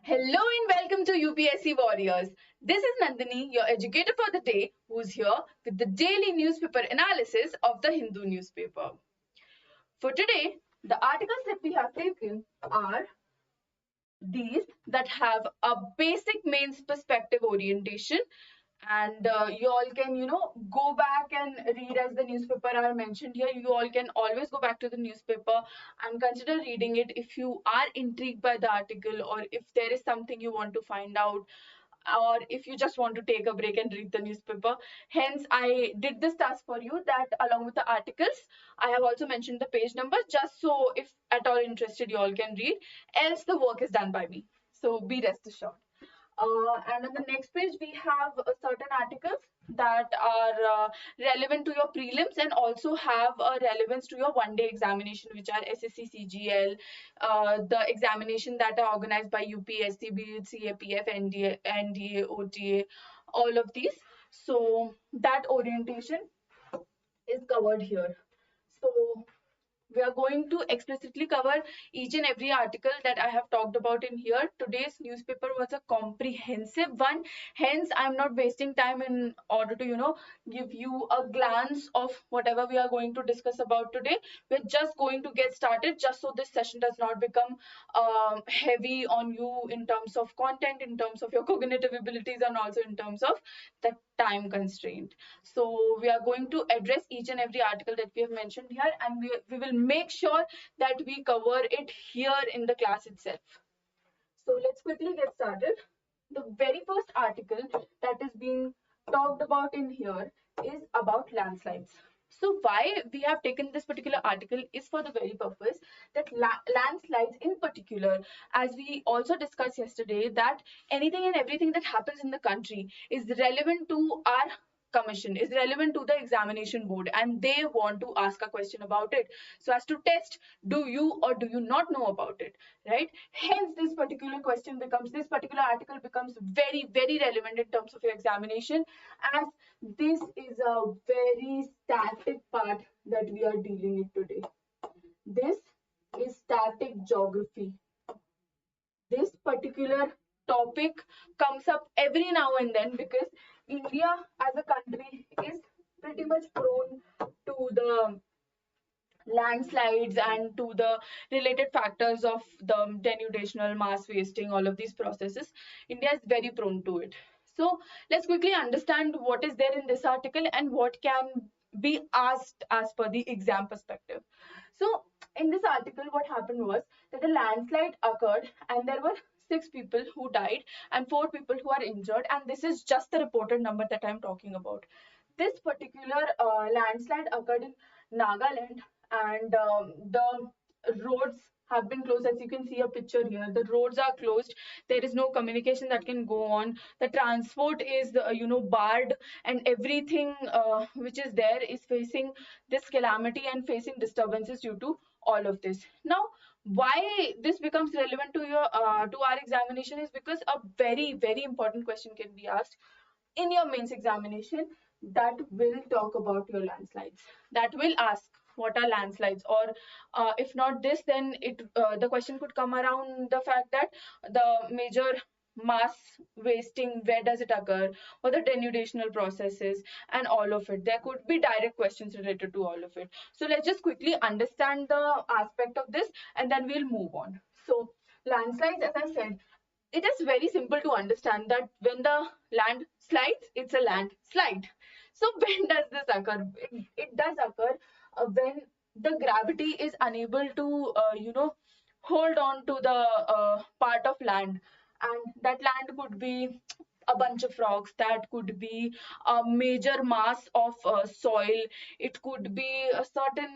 Hello and welcome to UPSC Warriors. This is Nandini, your educator for the day, who's here with the daily newspaper analysis of the Hindu newspaper. For today, the articles that we have taken are these that have a basic mains perspective orientation, and you all can go back and read as the newspaper are mentioned here. You all can always go back to the newspaper and consider reading it if you are intrigued by the article, or if there is something you want to find out, or if you just want to take a break and read the newspaper. Hence I did this task for you, that along with the articles I have also mentioned the page numbers, just so if at all interested you all can read, else the work is done by me, so be rest assured. And on the next page, we have certain articles that are relevant to your prelims and also have a relevance to your one-day examination, which are SSC, CGL, the examination that are organized by UPSC, be it CAPF, NDA, OTA, all of these. So that orientation is covered here. So we are going to explicitly cover each and every article that I have talked about in here. Today's newspaper was a comprehensive one. Hence, I'm not wasting time in order to, give you a glance of whatever we are going to discuss about today. We're just going to get started, just so this session does not become heavy on you in terms of content, in terms of your cognitive abilities, and also in terms of the time constraint. So we are going to address each and every article that we have mentioned here, and we will make sure that we cover it here in the class itself. So let's quickly get started. The very first article that is being talked about in here is about landslides. So why we have taken this particular article is for the very purpose that landslides in particular, as we also discussed yesterday, that anything and everything that happens in the country is relevant to our commission, is relevant to the examination board, and they want to ask a question about it, so as to test, do you or do you not know about it, right? Hence this particular article becomes very, very relevant in terms of your examination, as this is a very static part that we are dealing with today. This is static geography. This particular topic comes up every now and then because India as a country is pretty much prone to the landslides and to the related factors of the denudational mass wasting, all of these processes. India is very prone to it. So let's quickly understand what is there in this article and what can be asked as per the exam perspective. So in this article, what happened was that a landslide occurred and there were 6 people who died and 4 people who are injured, and this is just the reported number that I'm talking about. This particular landslide occurred in Nagaland, and the roads have been closed. As you can see a picture here, the roads are closed. There is no communication that can go on. The transport is barred, and everything which is there is facing this calamity and facing disturbances due to all of this. Now why this becomes relevant to your to our examination is because a very, very important question can be asked in your mains examination that will talk about your landslides, that will ask what are landslides, or if not this, then the question could come around the fact that the major mass wasting, where does it occur, or the denudational processes and all of it. There could be direct questions related to all of it. So let's just quickly understand the aspect of this and then we'll move on. So landslides, as I said, it is very simple to understand that when the land slides, it's a landslide. So when does this occur? It does occur when the gravity is unable to, hold on to the part of land, and that land could be a bunch of rocks, that could be a major mass of soil, it could be a certain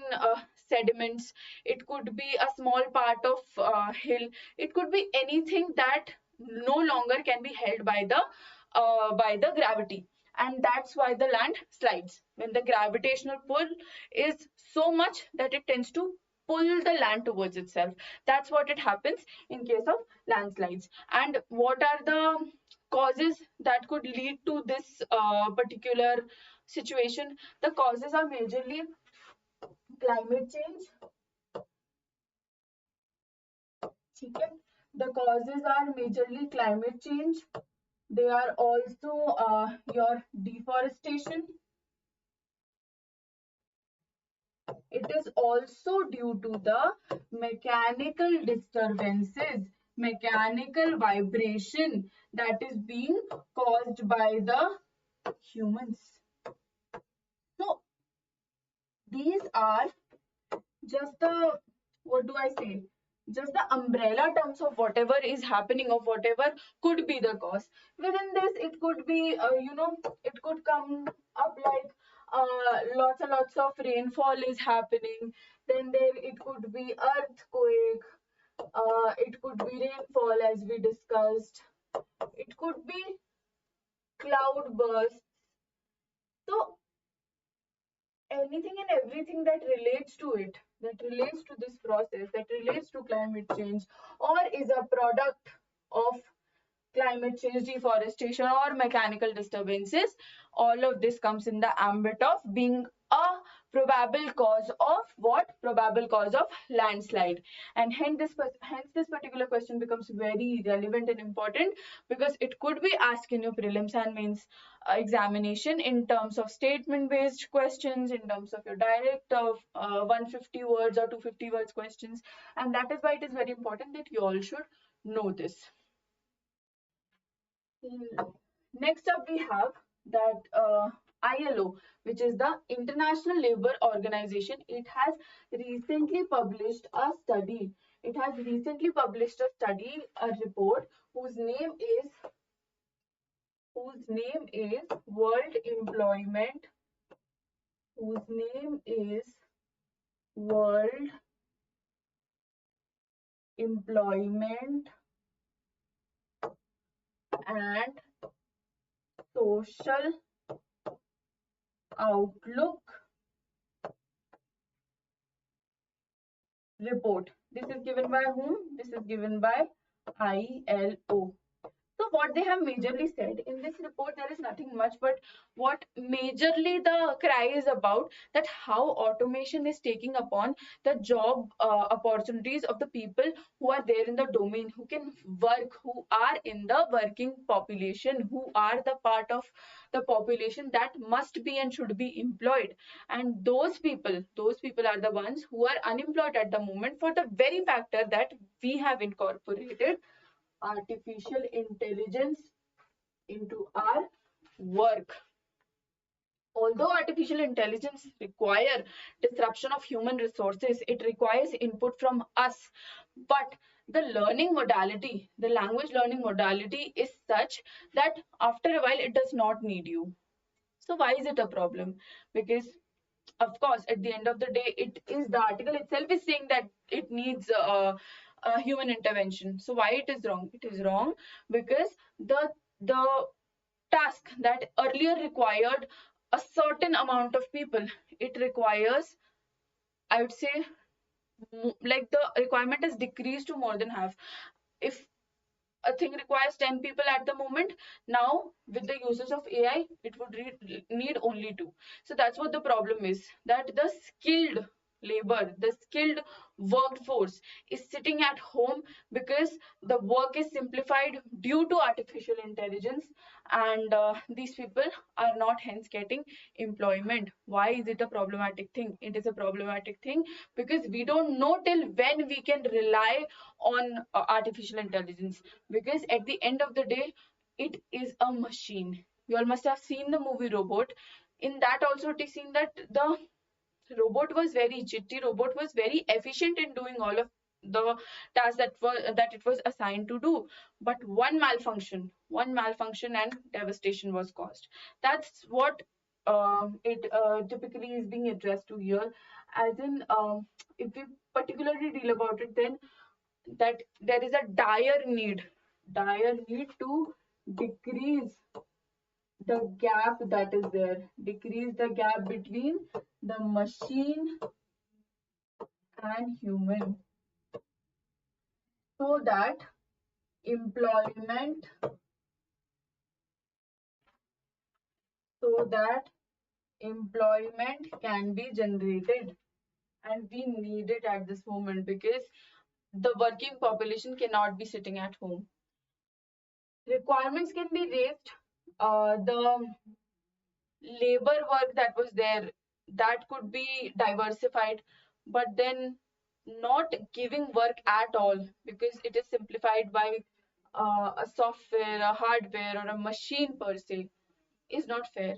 sediments, it could be a small part of hill, it could be anything that no longer can be held by the gravity, and that's why the land slides. When the gravitational pull is so much that it tends to pull the land towards itself, that's what it happens in case of landslides. And what are the causes that could lead to this particular situation? The causes are majorly climate change, okay? The causes are majorly climate change. They are also your deforestation. It is also due to the mechanical disturbances, mechanical vibration that is being caused by the humans. So these are just the, what do I say? Just the umbrella terms of whatever is happening, of whatever could be the cause. Within this, it could be, it could come up like lots and lots of rainfall is happening. Then there it could be earthquake. It could be rainfall as we discussed. It could be cloud bursts. So anything and everything that relates to it, that relates to this process, that relates to climate change, or is a product of climate change, deforestation, or mechanical disturbances, all of this comes in the ambit of being a probable cause of what? Probable cause of landslide. And hence this particular question becomes very relevant and important, because it could be asked in your prelims and mains examination in terms of statement based questions, in terms of your direct of 150 words or 250 words questions. And that is why it is very important that you all should know this. Next up, we have that ILO, which is the International Labour Organization. It has recently published a study. It has recently published a report whose name is World Employment. Whose name is World Employment and Social Outlook report. This is given by whom? This is given by ILO. So what they have majorly said in this report, there is nothing much, but what majorly the cry is about, that how automation is taking upon the job opportunities of the people who are there in the domain, who can work, who are in the working population, who are the part of the population that must be and should be employed. And those people are the ones who are unemployed at the moment, for the very factor that we have incorporated artificial intelligence into our work. Although artificial intelligence require disruption of human resources, it requires input from us. But the learning modality, the language learning modality is such that after a while it does not need you. So why is it a problem? Because of course, at the end of the day, it is the article itself is saying that it needs human intervention. So why it is wrong? It is wrong because the task that earlier required a certain amount of people, it requires, I would say, like the requirement is decreased to more than half. If a thing requires 10 people at the moment, now with the usage of AI it would need only 2. So that's what the problem is, that the skilled labor, the skilled workforce is sitting at home because the work is simplified due to artificial intelligence, and these people are not hence getting employment. Why is it a problematic thing? It is a problematic thing because we don't know till when we can rely on artificial intelligence, because at the end of the day it is a machine. You all must have seen the movie Robot. In that also it is seen that the robot was very jitty, robot was very efficient in doing all of the tasks that it was assigned to do, but one malfunction and devastation was caused. That's what it typically is being addressed to here, as in if we particularly deal about it, then that there is a dire need to decrease the gap that is there, decrease the gap between the machine and human, so that employment employment can be generated. And we need it at this moment, because the working population cannot be sitting at home. Requirements can be raised. The labor work that was there, that could be diversified, but then not giving work at all because it is simplified by a software, a hardware, or a machine per se, is not fair,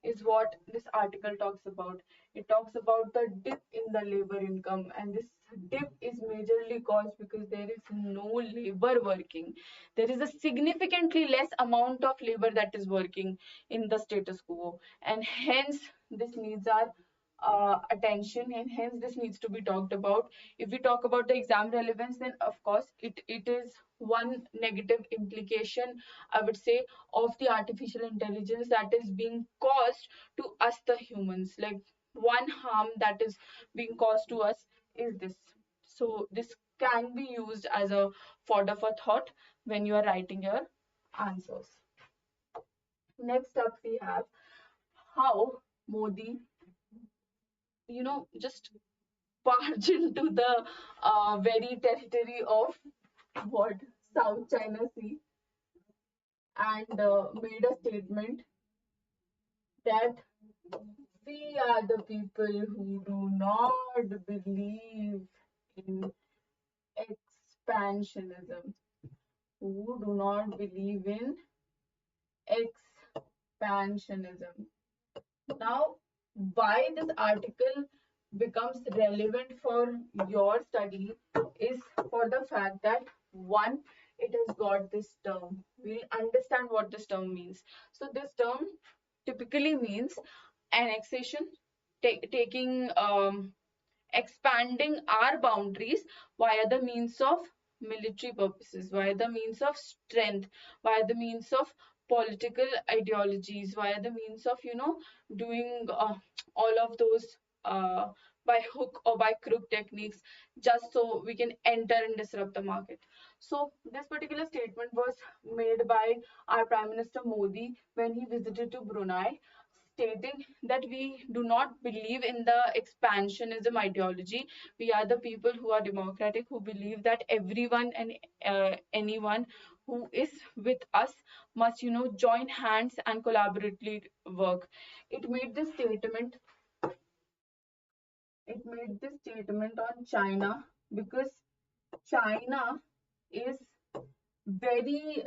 is what this article talks about. It talks about the dip in the labor income, and this dip is majorly caused because there is no labor working. There is a significantly less amount of labor that is working in the status quo, and hence this needs our attention, and hence this needs to be talked about. If we talk about the exam relevance, then of course it is one negative implication, I would say, of the artificial intelligence that is being caused to us, the humans. Like, one harm that is being caused to us is this. So this can be used as a fodder for thought when you are writing your answers. Next up, we have how Modi, just barge into the very territory of what, South China Sea, and made a statement that we are the people who do not believe in expansionism, who do not believe in expansionism. Now, why this article becomes relevant for your study is for the fact that, one, it has got this term. We'll understand what this term means. So this term typically means annexation, taking expanding our boundaries via the means of military purposes, via the means of strength, via the means of political ideologies, via the means of, doing all of those by hook or by crook techniques, just so we can enter and disrupt the market. So this particular statement was made by our Prime Minister Modi when he visited to Brunei, stating that we do not believe in the expansionism ideology. We are the people who are democratic, who believe that everyone and anyone who is with us must, join hands and collaboratively work. It made this statement. It made this statement on China because China is very,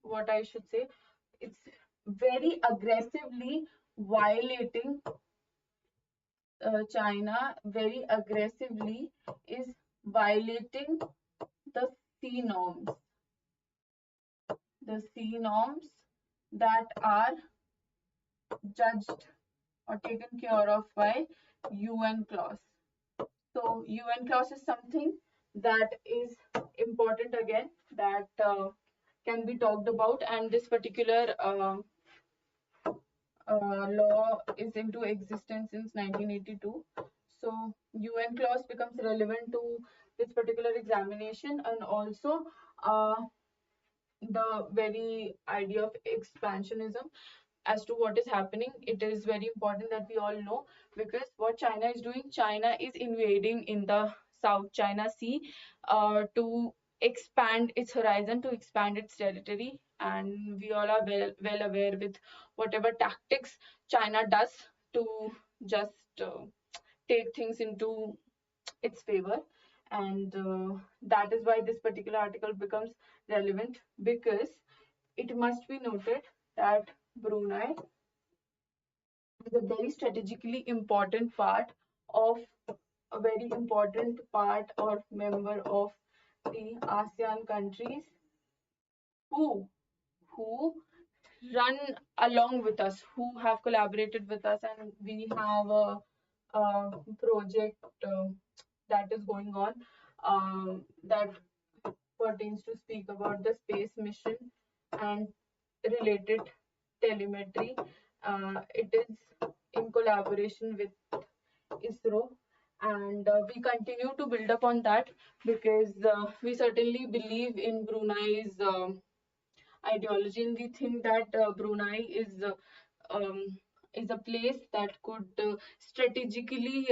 what I should say, it's very aggressively violating, China very aggressively is violating the sea norms, that are judged or taken care of by UN clause. So UN clause is something that is important again, that can be talked about, and this particular law is into existence since 1982. So UN clause becomes relevant to this particular examination, and also the very idea of expansionism as to what is happening. It is very important that we all know, because what China is doing, China is invading in the South China Sea to expand its horizon, to expand its territory, and we all are well aware with whatever tactics China does to just take things into its favor. And that is why this particular article becomes relevant, because it must be noted that Brunei is a very strategically important part of a very important part or member of the ASEAN countries who who run along with us, who have collaborated with us, and we have a project that is going on, that pertains to speak about the space mission and related telemetry. It is in collaboration with ISRO, and we continue to build upon that, because we certainly believe in Brunei's ideology, and we think that Brunei is a place that could strategically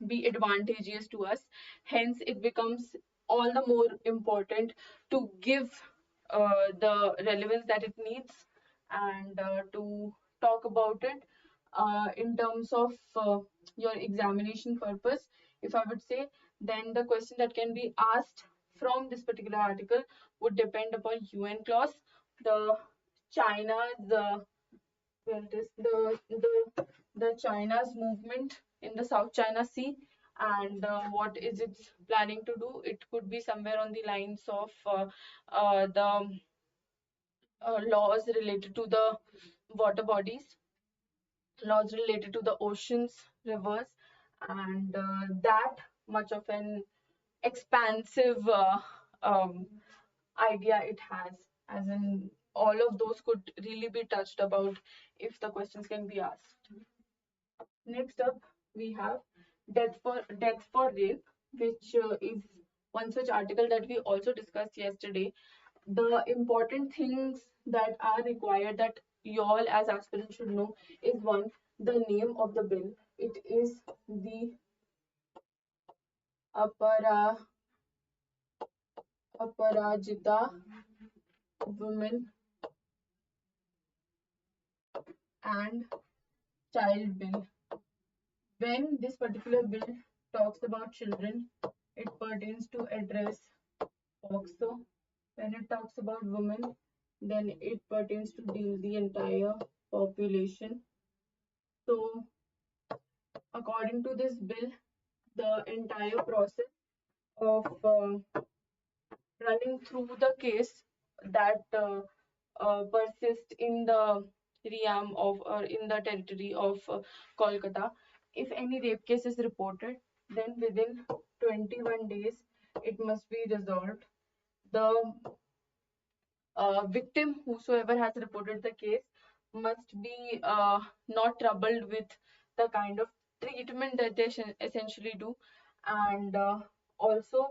be advantageous to us. Hence, it becomes all the more important to give the relevance that it needs, and to talk about it in terms of your examination purpose, if I would say, then the question that can be asked from this particular article would depend upon UN clause, the China's well, it is the China's movement in the South China Sea, and what is it planning to do. It could be somewhere on the lines of the laws related to the water bodies, laws related to the oceans, rivers, and that much of an expansive idea it has, as in all of those could really be touched about if the questions can be asked. Next up, we have death for rape, which is one such article that we also discussed yesterday. The important things that are required that you all as aspirants should know is, one, the name of the bill. It is the Apara Aparajita Women and Child Bill. When this particular bill talks about children, it pertains to address POXO. When it talks about women, then it pertains to deal the entire population. So, according to this bill, the entire process of running through the case that persist in the realm of or in the territory of Kolkata, if any rape case is reported, then within 21 days it must be resolved. The victim, whosoever has reported the case, must be not troubled with the kind of treatment that they essentially do, and also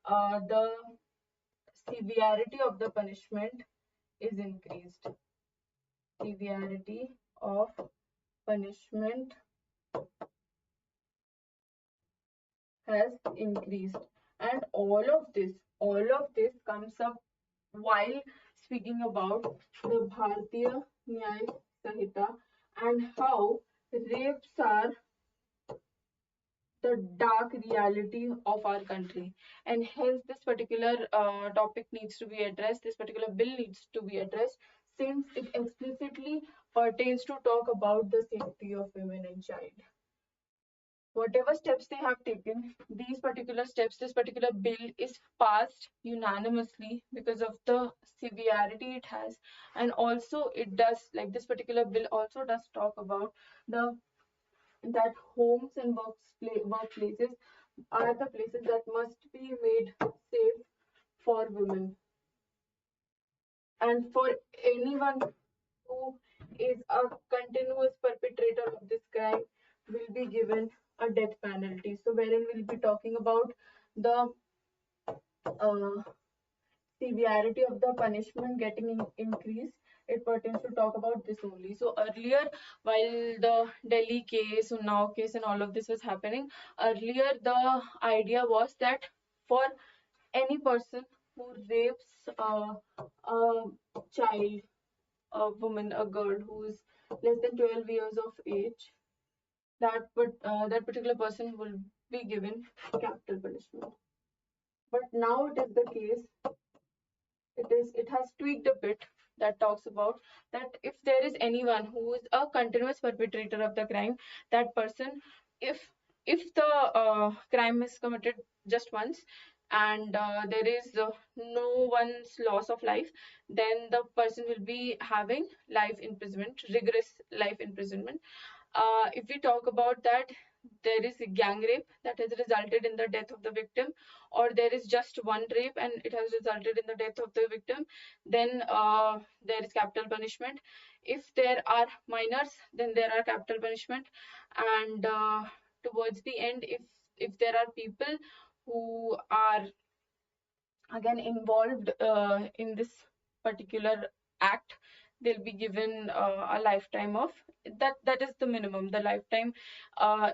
the severity of the punishment is increased. Severity of punishment has increased, and all of this comes up while speaking about the Bharatiya Nyaya Sanhita and how rapes are the dark reality of our country, and hence this particular topic needs to be addressed, this particular bill needs to be addressed, since it explicitly pertains to talk about the safety of women and child. Whatever steps they have taken, these particular steps, this particular bill is passed unanimously because of the severity it has, and also it does, like this particular bill also does talk about the that homes and workplaces are the places that must be made safe for women, and for anyone who is a continuous perpetrator of this crime will be given a death penalty. So wherein we'll be talking about the uh, severity of the punishment getting increased. It pertains to talk about this only. So earlier, while the Delhi case, Unnao case, and all of this was happening, earlier the idea was that for any person who rapes a child, a woman, a girl who is less than 12 years of age, that particular person will be given capital punishment. But now it is the case, it has tweaked a bit, that talks about that if there is anyone who is a continuous perpetrator of the crime, that person, if the crime is committed just once, and there is no one's loss of life, then the person will be having life imprisonment, rigorous life imprisonment. If we talk about that, there is a gang rape that has resulted in the death of the victim, or there is just one rape and it has resulted in the death of the victim, then there is capital punishment. If there are minors, then there are capital punishment, and towards the end, if there are people who are again involved in this particular act, they'll be given a lifetime of that is the minimum, the lifetime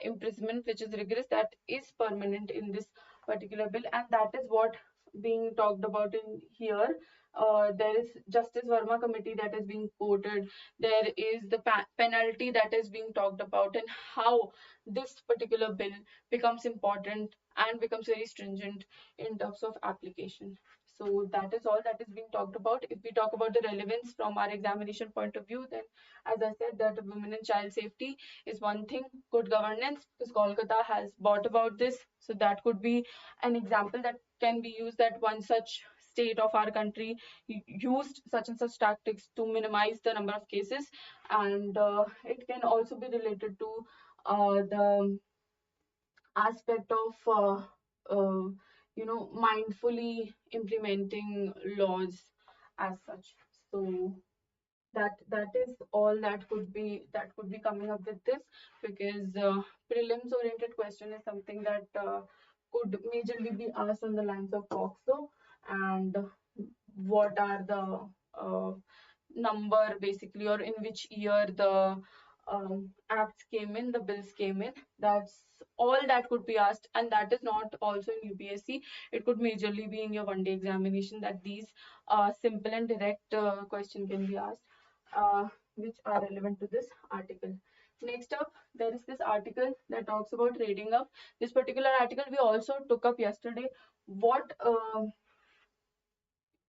imprisonment, which is rigorous, that is permanent in this particular bill, and that is what being talked about in here. There is Justice Verma committee that is being quoted. There is the penalty that is being talked about, and how this particular bill becomes important and becomes very stringent in terms of application. So that is all that is being talked about. If we talk about the relevance from our examination point of view, then as I said, that women and child safety is one thing. Good governance, because Kolkata has brought about this, so that could be an example that can be used, that one such state of our country used such and such tactics to minimize the number of cases. And it can also be related to the aspect of mindfully implementing laws as such. So that is all that could be coming up with this, because prelims oriented question is something that could majorly be asked on the lines of POXO, and what are the number basically, or in which year the acts came in, the bills came in. That's all that could be asked, and that is not also in UPSC. It could majorly be in your one day examination, that these simple and direct question can be asked, which are relevant to this article. Next up, there is this article that talks about trading up. This particular article we also took up yesterday. What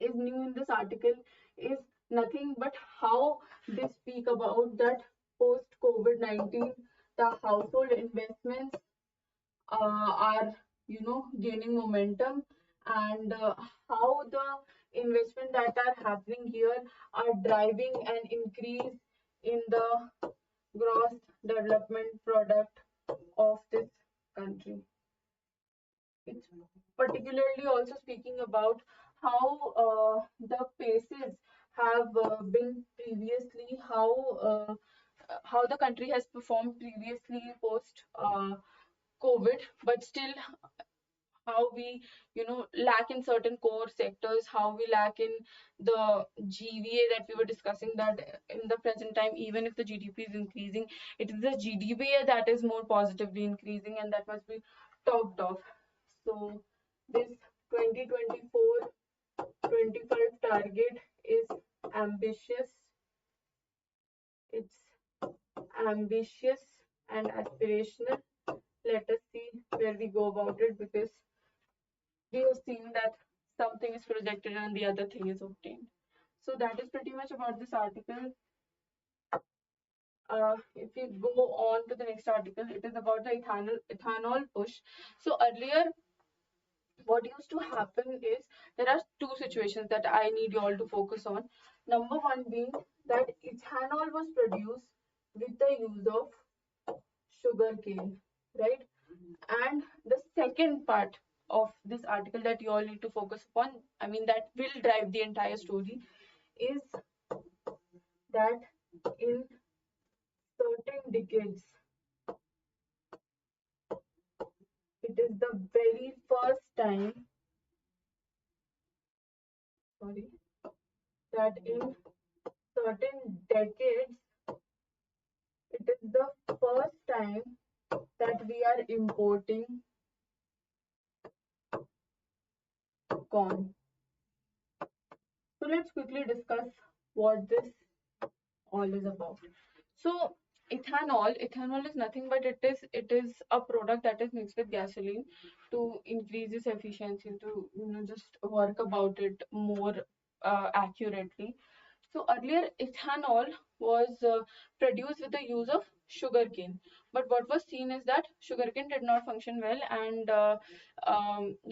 is new in this article is nothing but how they speak about that post COVID-19, the household investments are gaining momentum, and how the investment that are happening here are driving an increase in the gross development product of this country. It's particularly also speaking about how the paces have been previously, how the country has performed previously post COVID, but still how we lack in certain core sectors, how we lack in the GVA that we were discussing, that in the present time, even if the GDP is increasing, it is the GDPA that is more positively increasing, and that must be talked of. So this 2024-25 target is ambitious. It's ambitious and aspirational. Let us see where we go about it, because we have seen that something is projected and the other thing is obtained. So that is pretty much about this article. If we go on to the next article, it is about the ethanol push. So earlier, what used to happen is, there are two situations that I need you all to focus on. Number one being that ethanol was produced with the use of sugar cane, right? And the second part of this article that you all need to focus upon, I mean, that will drive the entire story, is that in certain decades, it is the very first time, that in certain decades, it is the first time that we are importing corn. So let's quickly discuss what this all is about. So ethanol is nothing but it is a product that is mixed with gasoline to increase its efficiency, to just work about it more accurately. So earlier ethanol was produced with the use of sugarcane, but what was seen is that sugarcane did not function well, and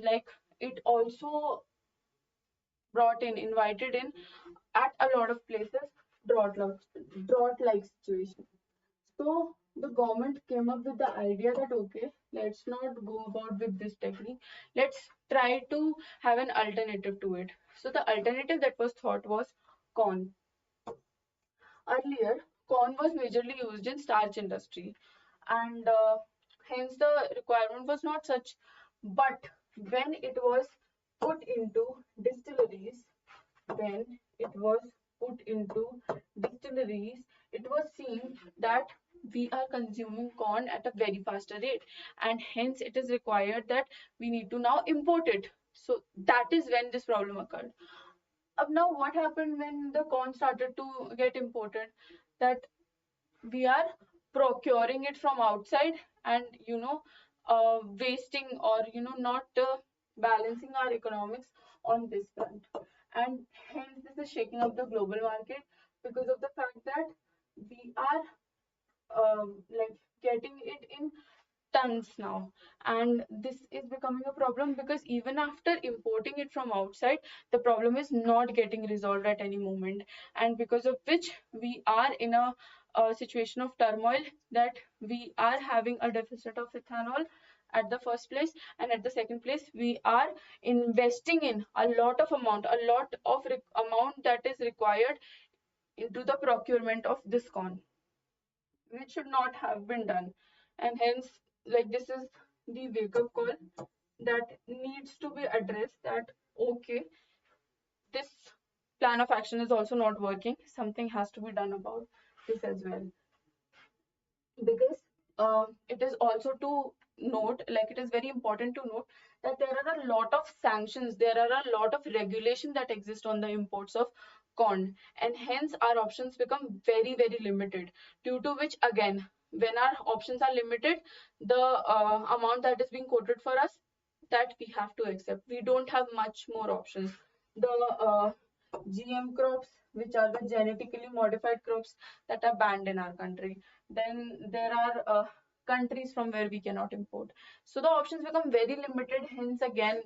like, it also invited in, at a lot of places, drought like situation. So the government came up with the idea that, okay, let's not go about with this technique. Let's try to have an alternative to it. So the alternative that was thought was corn. Earlier, corn was majorly used in starch industry, and hence the requirement was not such. But when it was put into distilleries, when it was put into distilleries, it was seen that we are consuming corn at a very faster rate, and hence it is required that we need to now import it. So that is when this problem occurred. Now what happened when the corn started to get imported? That we are procuring it from outside, and wasting, or not balancing our economics on this front, and hence this is shaking up the global market because of the fact that we are like getting it in tons now, and this is becoming a problem because even after importing it from outside, the problem is not getting resolved at any moment, and because of which we are in a situation of turmoil, that we are having a deficit of ethanol at the first place, and at the second place we are investing in a lot of amount that is required into the procurement of this corn, which should not have been done. And hence, like, this is the wake up call that needs to be addressed, that okay, this plan of action is also not working, something has to be done about this as well. Because it is also to note, like, it is very important to note that there are a lot of sanctions, there are a lot of regulations that exist on the imports of corn, and hence our options become very, very limited, due to which, again, when our options are limited, the amount that is being quoted for us, that we have to accept. We don't have much more options. The GM crops, which are the genetically modified crops, that are banned in our country. Then there are countries from where we cannot import. So the options become very limited. Hence, again,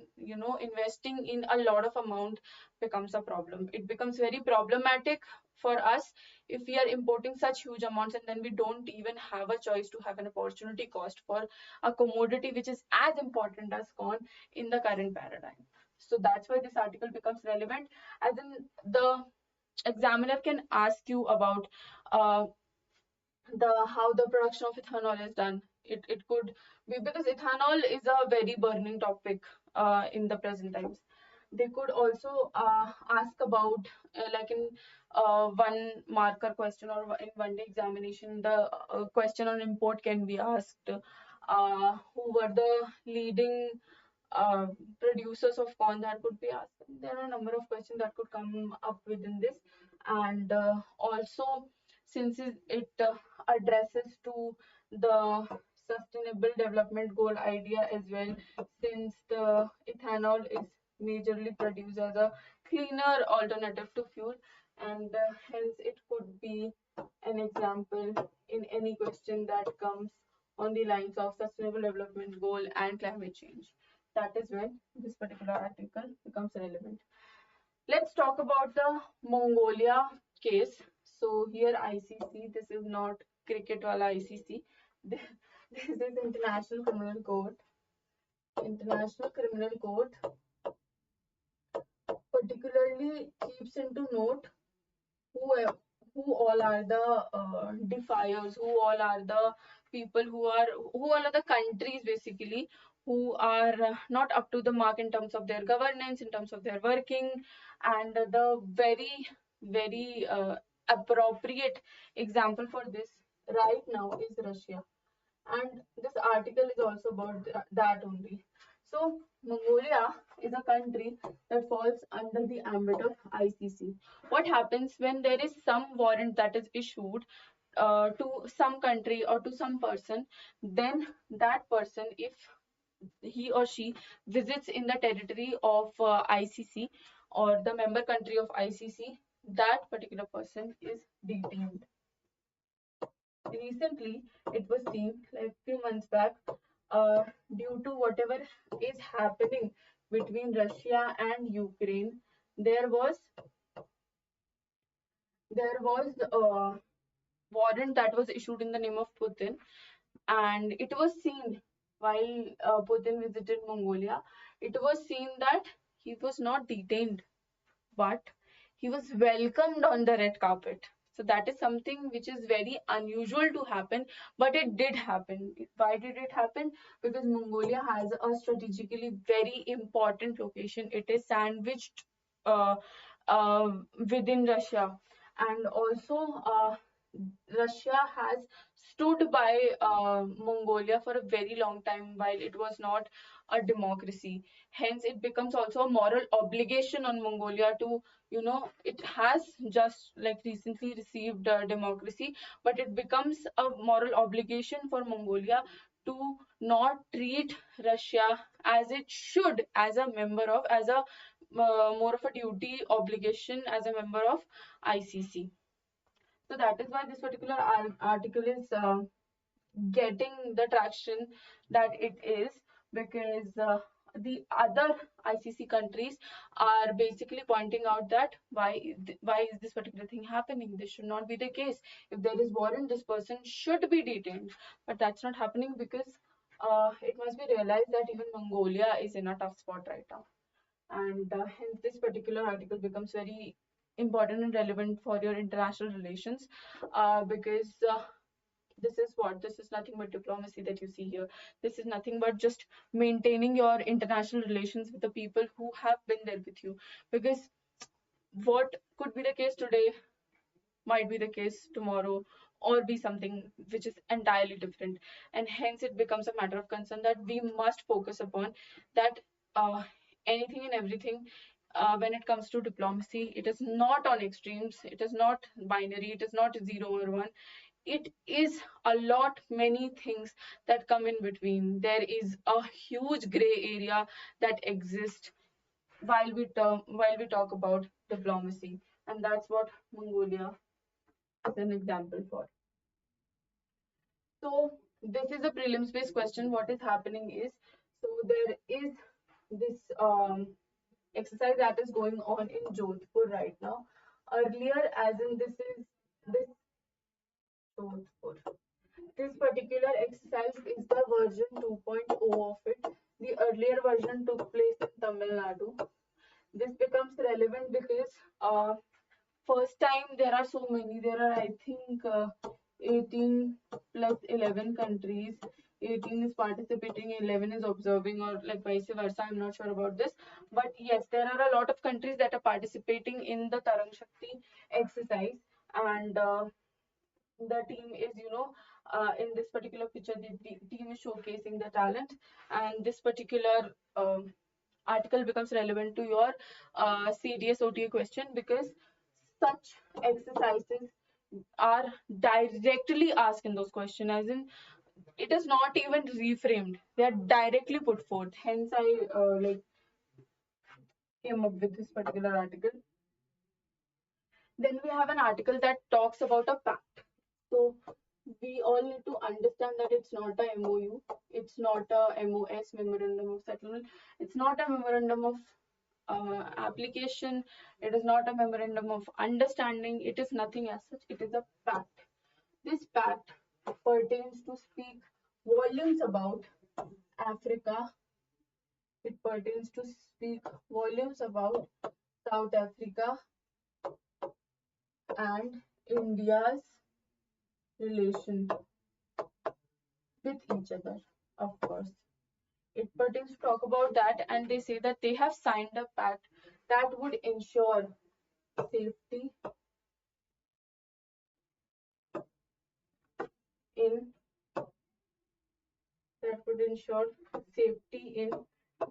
investing in a lot of amount becomes a problem. It becomes very problematic for us if we are importing such huge amounts, and then we don't even have a choice to have an opportunity cost for a commodity which is as important as corn in the current paradigm. So that's why this article becomes relevant, as in the examiner can ask you about the how the production of ethanol is done. It could be because ethanol is a very burning topic in the present times. They could also ask about, like, in one marker question or in one day examination, the question on import can be asked. Who were the leading uh, producers of corn, that could be asked. There are a number of questions that could come up within this, and also, since it addresses to the sustainable development goal idea as well, since the ethanol is majorly produced as a cleaner alternative to fuel, and hence it could be an example in any question that comes on the lines of sustainable development goal and climate change. That is when this particular article becomes relevant. Let's talk about the Mongolia case. So here ICC, this is not cricket wala ICC. This is International Criminal Court. International Criminal Court particularly keeps into note who who all are the defiers, who all are the people who all are the countries basically who are not up to the mark in terms of their governance, in terms of their working, and the very, very appropriate example for this right now is Russia, and this article is also about that only. So Mongolia is a country that falls under the ambit of ICC. What happens when there is some warrant that is issued to some country or to some person, then that person, if he or she visits in the territory of ICC or the member country of ICC, that particular person is detained. Recently, it was seen, like few months back, due to whatever is happening between Russia and Ukraine, there was a warrant that was issued in the name of Putin, and it was seen while Putin visited Mongolia. It was seen that he was not detained, but he was welcomed on the red carpet. So that is something which is very unusual to happen, but it did happen. Why did it happen? Because Mongolia has a strategically very important location. It is sandwiched uh, within Russia, and also Russia has stood by Mongolia for a very long time while it was not a democracy. Hence, it becomes also a moral obligation on Mongolia to, it has just like recently received democracy, but it becomes a moral obligation for Mongolia to not treat Russia as it should, as a member of, as a more of a duty obligation as a member of ICC. So that is why this particular article is getting the traction that it is, because the other ICC countries are basically pointing out that why is this particular thing happening? This should not be the case. If there is warrant, this person should be detained. But that's not happening because it must be realized that even Mongolia is in a tough spot right now, and hence this particular article becomes very important and relevant for your international relations, because this is nothing but diplomacy that you see here. This is nothing but just maintaining your international relations with the people who have been there with you, because what could be the case today might be the case tomorrow, or be something which is entirely different. And hence it becomes a matter of concern that we must focus upon that, anything and everything, when it comes to diplomacy, it is not on extremes, it is not binary, it is not 0 or 1. It is a lot many things that come in between. There is a huge gray area that exists while we talk about diplomacy, and that's what Mongolia is an example for. So this is a prelims based question. What is happening is, so there is this exercise that is going on in Jodhpur right now. Earlier, as in this Jodhpur. This particular exercise is the version 2.0 of it. The earlier version took place in Tamil Nadu. This becomes relevant because first time there are so many. There are, I think, 18 plus 11 countries. 18 is participating, 11 is observing, or like vice versa. I'm not sure about this. But yes, there are a lot of countries that are participating in the Tarang Shakti exercise. And the team is, in this particular picture, the team is showcasing the talent. And this particular article becomes relevant to your CDS OTA question, because such exercises are directly asked in those questions, as in it is not even reframed, they are directly put forth. Hence I came up with this particular article. Then we have an article that talks about a pact. So we all need to understand that it's not a MOU, it's not a MOS, Memorandum of Settlement, it's not a Memorandum of application, it is not a Memorandum of Understanding, it is nothing as such, it is a pact. This pact pertains to speak volumes about Africa, it pertains to speak volumes about South Africa and India's relation with each other, of course. It pertains to talk about that, and they say that they have signed a pact that would ensure safety in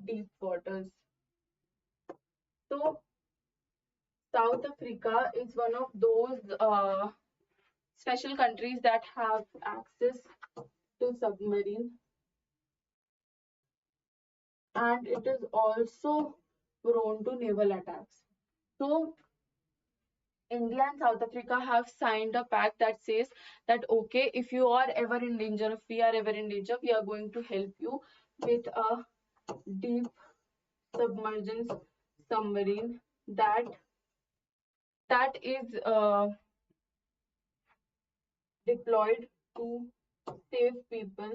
deep waters. So South Africa is one of those special countries that have access to submarine, and it is also prone to naval attacks. So India and South Africa have signed a pact that says that, okay, if you are ever in danger, if we are ever in danger, we are going to help you with a deep submergence submarine that is deployed to save people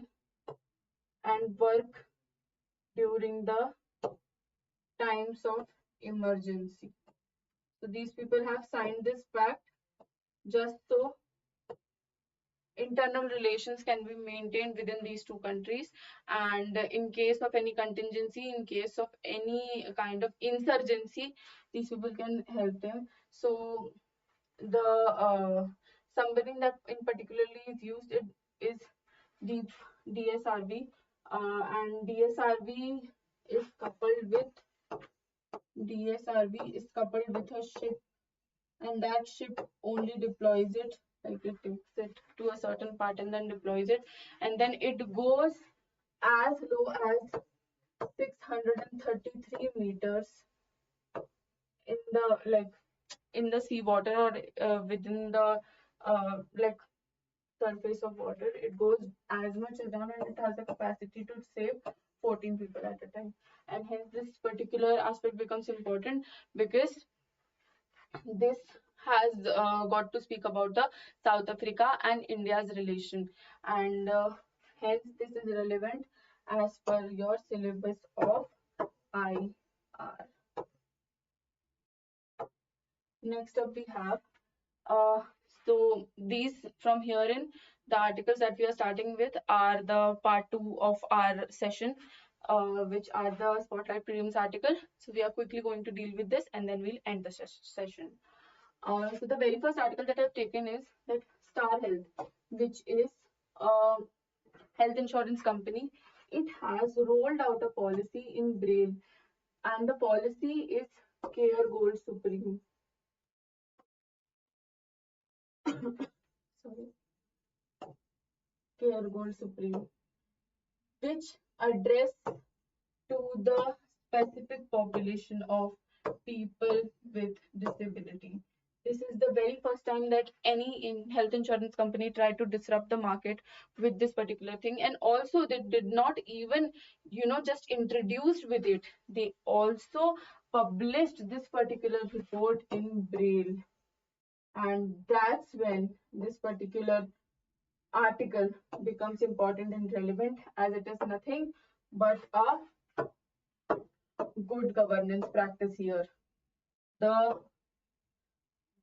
and work during the times of emergency. So these people have signed this pact just so internal relations can be maintained within these two countries, and in case of any contingency, in case of any kind of insurgency, these people can help them. So the submarine that in particularly is used is deep DSRV, and DSRV is coupled with a ship, and that ship only deploys it, like it takes it to a certain part and then deploys it, and then it goes as low as 633 meters in the in the sea water, or within the like surface of water. It goes as much as down, and it has the capacity to save 14 people at a time. And hence this particular aspect becomes important, because this has got to speak about the South Africa and India's relation, and hence this is relevant as per your syllabus of IR. Next up we have so these from here in the articles that we are starting with are the part 2 of our session, which are the spotlight prelims article. So we are quickly going to deal with this and then we'll end the session. So the very first article that I've taken is that Star Health, which is a health insurance company. It has rolled out a policy in Braille, and the policy is Care Gold Supreme. Sorry. Care Gold Supreme, which address to the specific population of people with disability. This is the very first time that any health insurance company tried to disrupt the market with this particular thing, and also they did not even just introduced with it, they also published this particular report in Braille. And that's when this particular article becomes important and relevant, as it is nothing but a good governance practice here. The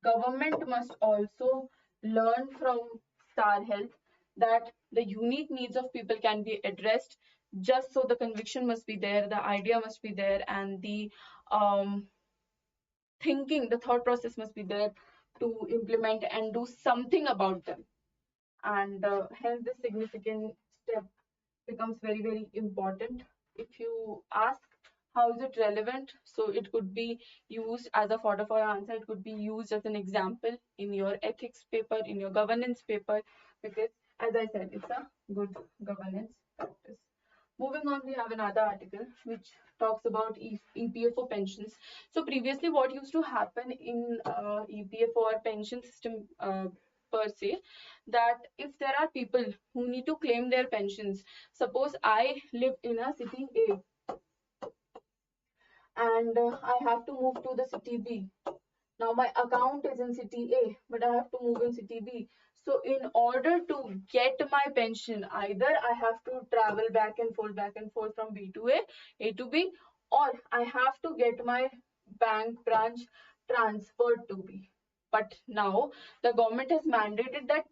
government must also learn from Star Health that the unique needs of people can be addressed. Just so the conviction must be there, the idea must be there, and the thinking, the thought process must be there to implement and do something about them. And hence this significant step becomes very, very important. If you ask how is it relevant, so it could be used as a fodder for answer, it could be used as an example in your ethics paper, in your governance paper, because as I said, it's a good governance practice. Moving on, we have another article which talks about EPFO pensions. So previously what used to happen in EPFO or pension system per se, that if there are people who need to claim their pensions, suppose I live in a city A and I have to move to the city B. Now my account is in city A, but I have to move in city B. So in order to get my pension, either I have to travel back and forth from B to A to B, or I have to get my bank branch transferred to B. But now the government has mandated that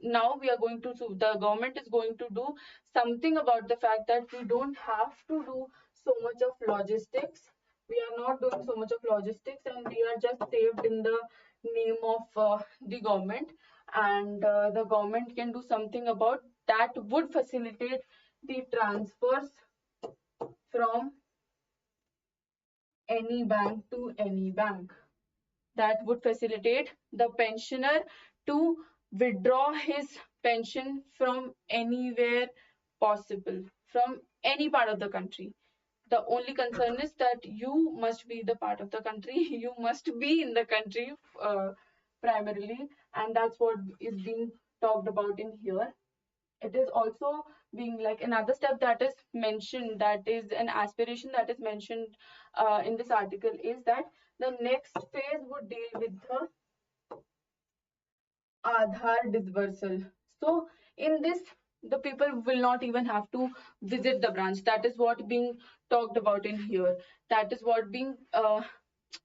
now we are going to, so the government is going to do something about the fact that we don't have to do so much of logistics. We are not doing so much of logistics, and we are just saved in the name of the government, and the government can do something about that would facilitate the transfers from any bank to any bank. That would facilitate the pensioner to withdraw his pension from anywhere possible, from any part of the country. The only concern is that you must be the part of the country, you must be in the country primarily, and that's what is being talked about in here. It is also being like another step that is mentioned, that is an aspiration that is mentioned in this article, is that the next phase would deal with the Aadhaar dispersal. So in this, the people will not even have to visit the branch. That is what being talked about in here. That is what being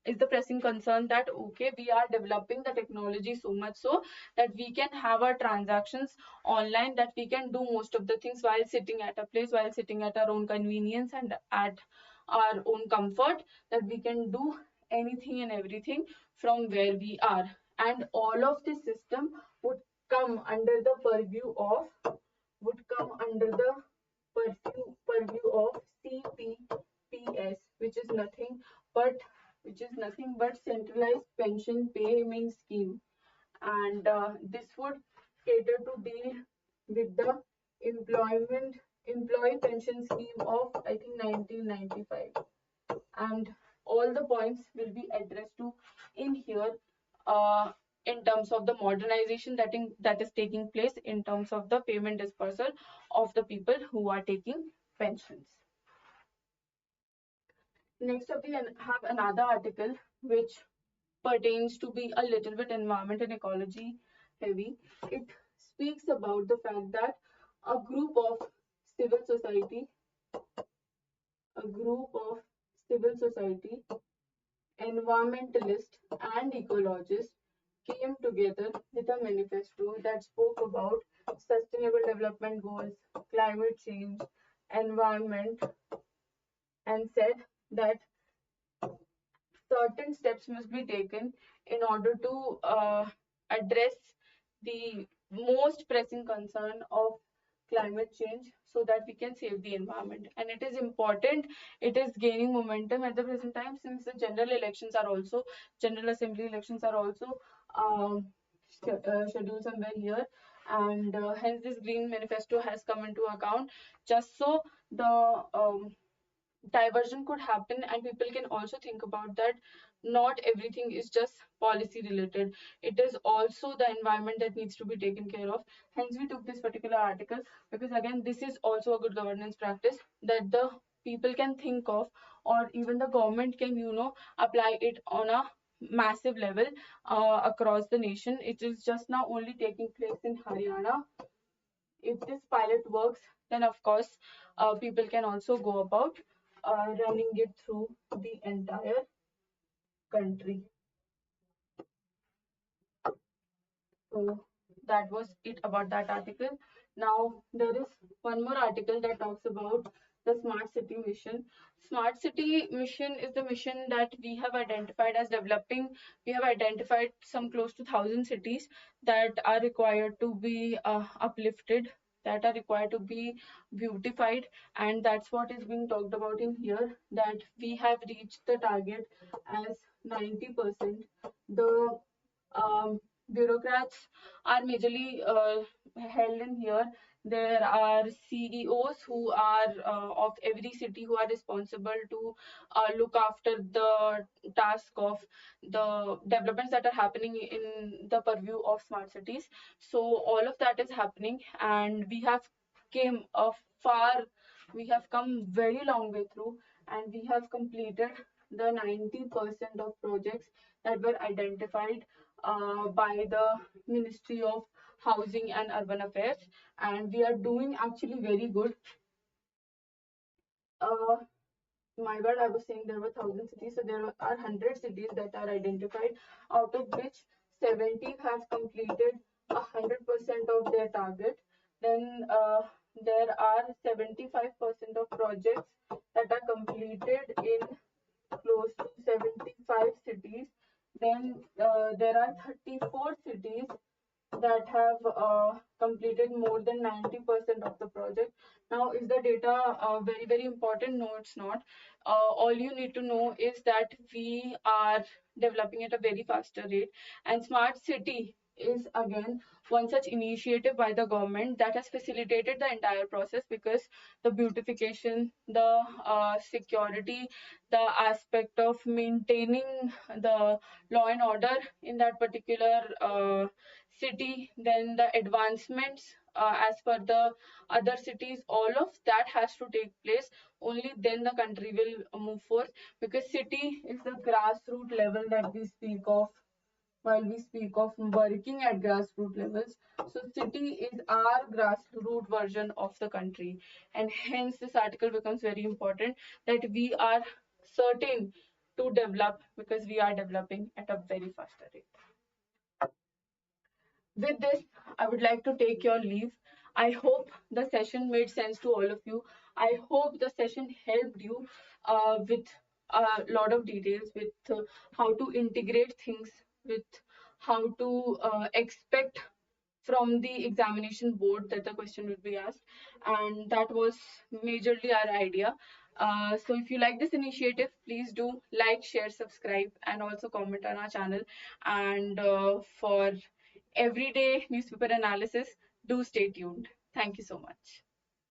is the pressing concern, that okay, we are developing the technology so much so that we can have our transactions online, that we can do most of the things while sitting at a place, while sitting at our own convenience and at our own comfort, that we can do anything and everything from where we are. and all of this system would come under the purview of CPPS, which is nothing but centralized pension payment scheme, and this would cater to deal with the employee pension scheme of, I think, 1995, and all the points will be addressed to in here, in terms of the modernization that is taking place in terms of the payment dispersal of the people who are taking pensions. Next up, we have another article which pertains to be a little bit environment and ecology heavy. It speaks about the fact that a group of civil society, environmentalists and ecologists came together with a manifesto that spoke about sustainable development goals, climate change, environment, and said that certain steps must be taken in order to address the most pressing concern of climate change so that we can save the environment. And it is important, it is gaining momentum at the present time, since the general assembly elections are also scheduled somewhere here, and hence this green manifesto has come into account, just so the diversion could happen and people can also think about that not everything is just policy related, it is also the environment that needs to be taken care of. Hence we took this particular article, because again this is also a good governance practice that the people can think of, or even the government can, apply it on a massive level across the nation. It is just now only taking place in Haryana. If this pilot works, then of course people can also go about running it through the entire country. So that was it about that article. Now there is one more article that talks about the smart city mission. Smart city mission is the mission that we have identified as developing. We have identified some close to 1,000 cities that are required to be uplifted, that are required to be beautified, and that's what is being talked about in here, that we have reached the target as 90%. The bureaucrats are majorly held in here. There are CEOs who are of every city who are responsible to look after the task of the developments that are happening in the purview of smart cities. So all of that is happening, and we have come very long way through, and we have completed the 90% of projects that were identified by the Ministry of Housing and Urban Affairs, and we are doing actually very good. My bad, I was saying there were 1,000 cities, so there are 100 cities that are identified, out of which 70 have completed 100% of their target. Then there are 75% of projects that are completed in close to 75 cities. Then there are 34 cities that have completed more than 90% of the project. Now, is the data very, very important? No, it's not. All you need to know is that we are developing at a very faster rate, and smart city is again one such initiative by the government that has facilitated the entire process, because the beautification, the security, the aspect of maintaining the law and order in that particular city, then the advancements as per the other cities, all of that has to take place. Only then the country will move forth, because city is the grassroots level that we speak of while we speak of working at grassroots levels. So city is our grassroots version of the country, and hence this article becomes very important, that we are certain to develop, because we are developing at a very faster rate. With this, I would like to take your leave. I hope the session made sense to all of you. I hope the session helped you with a lot of details, with how to integrate things, with how to expect from the examination board that the question would be asked, and that was majorly our idea. So if you like this initiative, please do like, share, subscribe, and also comment on our channel. And for everyday newspaper analysis, do stay tuned. Thank you so much.